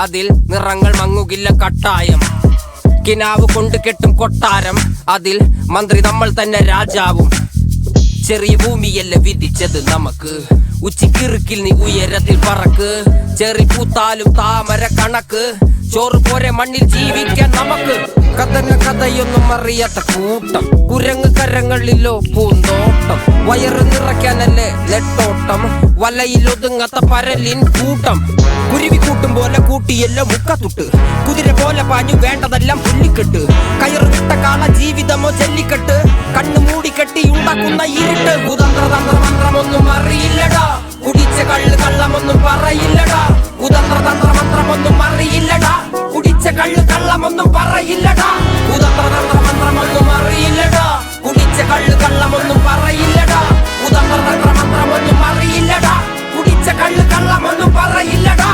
അതിൽ നിറങ്ങൾ മങ്ങുകില്ല കട്ടായം. കിനാവ് കൊണ്ട് കെട്ടും കൊട്ടാരം, അതിൽ മന്ത്രി നമ്മൾ തന്നെ രാജാവും. ചെറിയ ഭൂമിയല്ല വിധിച്ചത് നമുക്ക്, ഉച്ചിക്കിറുക്കിൽ നീ ഉയരത്തിൽ പറക്ക്. ചെറി പൂത്താലും താമര കണക്ക്, ചോറ് പോരെ മണ്ണിൽ ജീവിക്കാൻ നമുക്ക്. കഥയൊന്നും അറിയാത്ത കൂട്ടം, കുരങ്ങ് കരങ്ങളിലോ പൂന്തോട്ടം. വയറ് നിറയ്ക്കാനല്ലേ നെട്ടോട്ടം, വലയിൽ ഒതുങ്ങാത്ത പരലിൻ കൂട്ടം. കുരുവി കൂട്ടും പോലെ കൂട്ടിയല്ലോ മുക്കത്തുട്ട്, കുതിര പോലെ പാഞ്ഞു വേണ്ടതെല്ലാം പുല്ലിക്കെട്ട്. കയറ് വിട്ട കാള ജീവിതമോ ജല്ലിക്കെട്ട്, കണ്ണു മൂടിക്കെട്ടി ഉണ്ടാക്കുന്ന ഇരുട്ട്. കുതന്ത്രതന്ത്രമന്ത്രമൊന്നും അറിയില്ലടാ, കുടിച്ച കള്ള് കള്ളമൊന്നും പറയില്ലടാ. കുതന്ത്രതന്ത്രമന്ത്രമൊന്നും അറിയില്ലടാ, കുടിച്ച കള്ള് കള്ളമൊന്നും പറയില്ലടാ. കുതന്ത്രതന്ത്രമന്ത്രമൊന്നും അറിയില്ലടാ, കുടിച്ച കള്ള് കള്ളമൊന്നും പറയില്ലടാ. കുതന്ത്രതന്ത്രമന്ത്രമൊന്നും അറിയില്ലടാ, കുടിച്ച കള്ള് കള്ളമൊന്നും പറയില്ലടാ.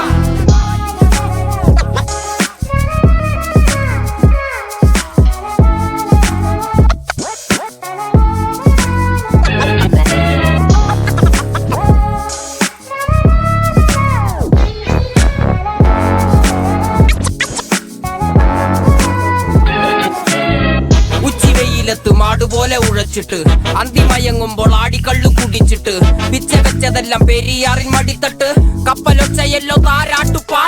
മാടുപോലെ ഉഴച്ചിട്ട് അന്തിമയങ്ങുമ്പോൾ ആടിക്കള്ളു കുടിച്ചിട്ട് പിച്ച വെച്ചതെല്ലാം പെരിയാറിൻ മടിത്തട്ട്. കപ്പലൊച്ചയല്ലോ താരാട്ടുപാട്ട്.